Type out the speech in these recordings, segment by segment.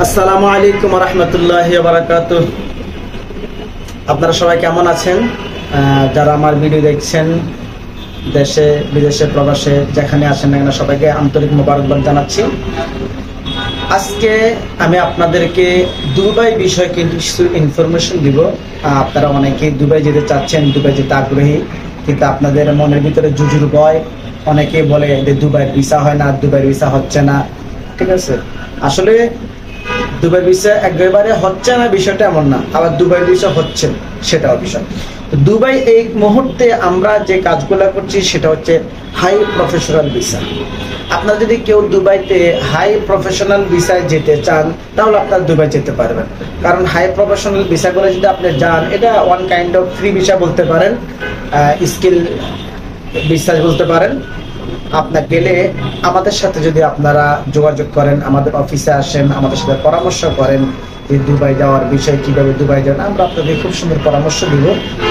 আসসালামু আলাইকুম ওয়া রাহমাতুল্লাহি ওয়া বারাকাতুহু। আপনারা সবাই কেমন আছেন? যারা আমার ভিডিও দেখছেন দেশে বিদেশে প্রবাসে যেখানে আছেন না কেন সবাইকে আন্তরিক মোবারকবাদ জানাচ্ছি। আজকে আমি আপনাদেরকে দুবাই বিষয়ে কিছু ইনফরমেশন দিব। আপনারা অনেকেই দুবাই যেতে চাচ্ছেন, দুবাই যেতে আগ্রহী, কিন্তু আপনাদের মনের ভিতরে জুজুর ভয়। অনেকেই বলে যে দুবাই ভিসা হয় না, দুবাই ভিসা হচ্ছে না। ঠিক আছে, আসলে দুবাই ভিসা একেবারে হচ্ছে না বিষয়টা এমন না, আবার দুবাই ভিসা হচ্ছে সেটাও বিষয়। তো দুবাই এই মুহূর্তে আমরা যে কাজগুলো করছি সেটা হচ্ছে হাই প্রফেশনাল ভিসা। আপনারা যদি কেউ দুবাইতে হাই প্রফেশনাল ভিসায় যেতে চান তাহলে আপনারা দুবাই যেতে পারবেন, কারণ হাই প্রফেশনাল ভিসাগুলো যদি আপনি যান এটা one kind of free visa বলতে পারেন, স্কিল ভিসা বলতে পারেন। আপনার গেলে আমাদের সাথে যদি আপনারা যোগাযোগ করেন, আমাদের অফিসে আসেন, আমাদের সাথে পরামর্শ করেন যে দুবাই যাওয়ার বিষয় কিভাবে দুবাই যান, আমরা আপনাদের খুব সুন্দর পরামর্শ দিব।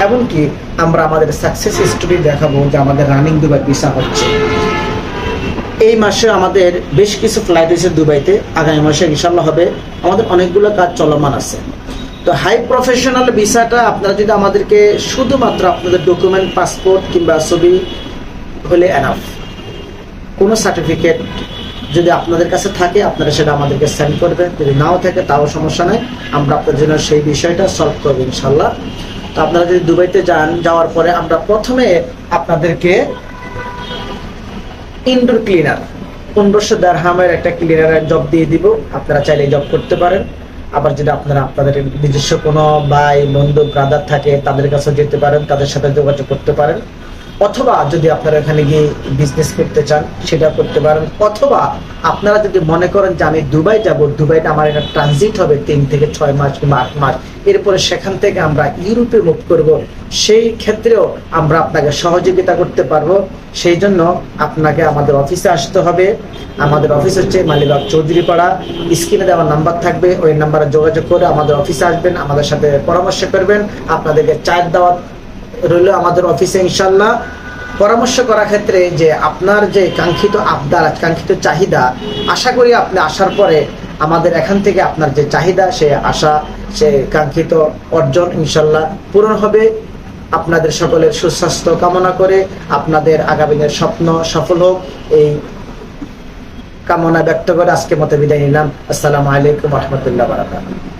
এমনকি আমরা আমাদের সাকসেস স্টোরি দেখাবো যে আমাদের রানিং দুবাই ভিসা হচ্ছে। এই মাসে আমাদের বেশ কিছু ফ্লাইট হয়েছে দুবাইতে, আগামী মাসে ইনশাল্লাহ হবে। আমাদের অনেকগুলো কাজ চলমান আছে। তো হাই প্রফেশনাল ভিসাটা আপনারা যদি আমাদেরকে শুধুমাত্র আপনাদের ডকুমেন্ট, পাসপোর্ট কিংবা ছবি হলে এনাফ। কোনো সার্টিফিকেট যদি আপনাদের কাছে থাকে আপনারা সেটা আমাদেরকে সেন্ড করবেন, যদি নাও থাকে তাও সমস্যা নেই, আমরা আপনার জন্য সেই বিষয়টা সলভ করবো ইনশাল্লাহ। তো আপনারা যদি দুবাইতে যান, যাওয়ার পরে আমরা প্রথমে আপনাদেরকে ইনডোর ক্লিনার 1500 দিরহামের একটা ক্লিনারের জব দিয়ে দিব। আপনারা চাইলে জব করতে পারেন। আবার যদি আপনারা আপনাদের নিজস্ব কোনো ভাই বন্ধু ব্রাদার থাকে তাদের কাছে যেতে পারেন, তাদের সাথে যোগাযোগ করতে পারেন। অথবা যদি আপনারা এখানে গিয়ে বিজনেস করতে চান সেটা করতে পারেন। অথবা আপনারা যদি মনে করেন যে আমি দুবাই যাব, দুবাইটা আমার একটা ট্রানজিট হবে 3 থেকে 6 মাস কিংবা 8 মাস, এরপরে সেখান থেকে আমরা ইউরোপে মুভ করব, সেই ক্ষেত্রেও আমরা আপনাকে সহযোগিতা করতে পারবো। সেই জন্য আপনাকে আমাদের অফিসে আসতে হবে। আমাদের অফিস হচ্ছে মালিবাগ চৌধুরীপাড়া। স্ক্রিনে দেওয়া নাম্বার থাকবে, ওই নাম্বারে যোগাযোগ করে আমাদের অফিসে আসবেন, আমাদের সাথে পরামর্শ করবেন। আপনাদেরকে চায়ের দাওয়াত রইল আমাদের অফিসে ইনশাল্লাহ। পরামর্শ করার ক্ষেত্রে যে আপনার যে কাঙ্ক্ষিত আবদার, কাঙ্ক্ষিত চাহিদা, আশা করি আপনি আসার পরে আমাদের এখান থেকে আপনার যে চাহিদা, সে আশা, সে কাঙ্ক্ষিত অর্জন ইনশাল্লাহ পূরণ হবে। আপনাদের সকলের সুস্বাস্থ্য কামনা করে আপনাদের আগামী দিনের স্বপ্ন সফল হোক এই কামনা ব্যক্ত করে আজকে মতো বিদায় নিলাম। আসসালামু আলাইকুম ওয়া রাহমাতুল্লাহি ওয়া বারাকাতুহু।